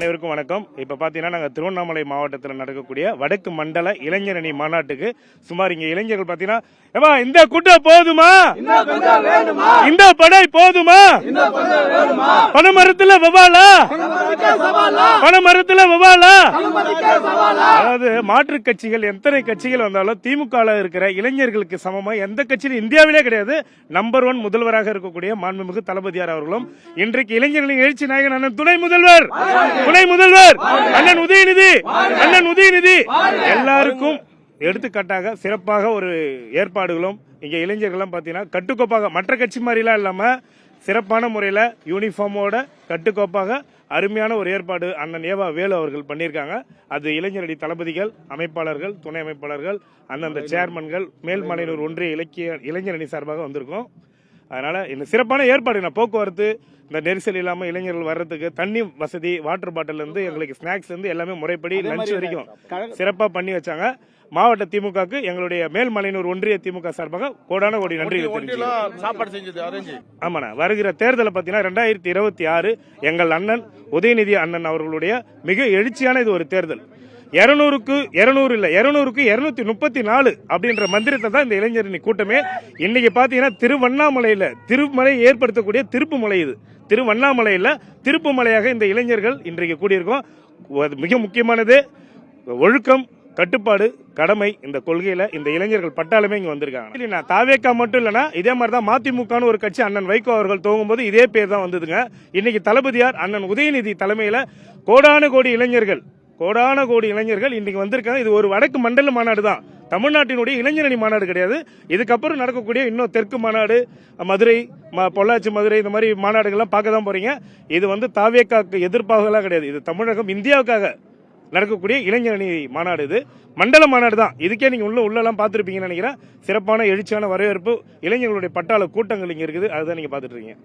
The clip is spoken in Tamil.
அனைவருக்கும் வணக்கம். இப்போ பார்த்தீங்கன்னா நாங்கள் திருவண்ணாமலை மாவட்டத்தில் நடக்கக்கூடிய வடக்கு மண்டல இளைஞரணி மாநாட்டுக்கு சுமார் இங்கே இளைஞர்கள் பார்த்தீங்கன்னா, ஏமா இந்த கூட்டம் போதுமா, இந்த படை போதுமா, பனைமரத்தில் வவாலா, பனைமரத்தில் வவாலா. அதாவது மாற்று கட்சிகள் எத்தனை கட்சிகள் வந்தாலும் திமுக இருக்கிற இளைஞர்களுக்கு சமமா எந்த கட்சியிலும் இந்தியாவிலே கிடையாது. நம்பர் 1 முதல்வராக இருக்கக்கூடிய மாண்புமிகு தளபதியார் அவர்களும் இன்றைக்கு இளைஞர்களின் எழுச்சி நாயகன் அண்ணன் துணை முதல்வர் அண்ணன் உதயநிதி எல்லாருக்கும் எடுத்துக்காட்டாக சிறப்பாக ஒரு ஏற்பாடுகளும் இங்க இளைஞர்கள் பாத்தீங்கன்னா கட்டுக்கோப்பாக மற்ற கட்சி மாதிரிலாம் இல்லாம சிறப்பான முறையில் யூனிஃபார்மோட கட்டுக்கோப்பாக அருமையான ஒரு ஏற்பாடு அண்ணன் ஏவா வேலு அவர்கள் பண்ணியிருக்காங்க. அது இளைஞரடி தளபதிகள், அமைப்பாளர்கள், துணை அமைப்பாளர்கள், அந்தந்த சேர்மன்கள், மேல்மலையனூர் ஒன்றிய இளைஞரணி சார்பாக வந்திருக்கோம். அதனால இந்த சிறப்பான ஏற்பாடு போக்குவரத்து இந்த நெரிசல் இல்லாம இளைஞர்கள் வர்றதுக்கு தண்ணி வசதி, வாட்டர் பாட்டில் இருந்து எங்களுக்கு ஸ்நாக்ஸ் இருந்து எல்லாமே முறைப்படி லஞ்ச் வரைக்கும் சிறப்பா பண்ணி வச்சாங்க. மாவட்ட திமுகக்கு எங்களுடைய மேல்மலையனூர் ஒன்றிய திமுக சார்பாக கோடான கோடி நன்றி தெரிவிச்சு. ஆமாண்ணா, வருகிற தேர்தலை பார்த்தீங்கன்னா 2026 எங்கள் அண்ணன் உதயநிதி அண்ணன் அவர்களுடைய மிக எழுச்சியான இது ஒரு தேர்தல். 200க்கு 234 அப்படின்ற மந்திரத்தை தான் இந்த இளைஞரணி கூட்டமே. இன்னைக்கு பாத்தீங்கன்னா திருவண்ணாமலையில திருமலை ஏற்படுத்தக்கூடிய திருப்பு மலை, இது திருவண்ணாமலையில திருப்பு மலையாக இந்த இளைஞர்கள் இன்றைக்கு கூடியிருக்கோம். மிக முக்கியமானது ஒழுக்கம், கட்டுப்பாடு, கடமை. இந்த கொள்கையில இந்த இளைஞர்கள் பட்டாலுமே இங்க வந்திருக்காங்க. தாவேக்கா மட்டும் இல்லைன்னா இதே மாதிரிதான் மதிமுகன்னு ஒரு கட்சி அண்ணன் வைகோ அவர்கள் துவங்கும் போது இதே பேர் தான் வந்ததுங்க. இன்னைக்கு தளபதியார் அண்ணன் உதயநிதி தலைமையில கோடான கோடி இளைஞர்கள் இன்னைக்கு வந்திருக்காங்க. இது ஒரு வடக்கு மண்டல மாநாடு தான், தமிழ்நாட்டினுடைய இளைஞரணி மாநாடு கிடையாது. இதுக்கப்புறம் நடக்கக்கூடிய இன்னும் தெற்கு மாநாடு, மதுரை, பொள்ளாச்சி, மதுரை, இந்த மாதிரி மாநாடுகள்லாம் பார்க்க தான் போறீங்க. இது தாவேக்காக்கு எதிர்ப்பாகலாம் கிடையாது. இது தமிழகம், இந்தியாவுக்காக நடக்கக்கூடிய இளைஞரணி மாநாடு. இது மண்டல மாநாடு தான். இதுக்கே நீங்க உள்ளெல்லாம் பார்த்துருப்பீங்கன்னு நினைக்கிறேன். சிறப்பான எழுச்சியான வரவேற்பு, இளைஞர்களுடைய பட்டாள கூட்டங்கள் இங்க இருக்குது. அதுதான் நீங்க பார்த்துட்டு இருக்கீங்க.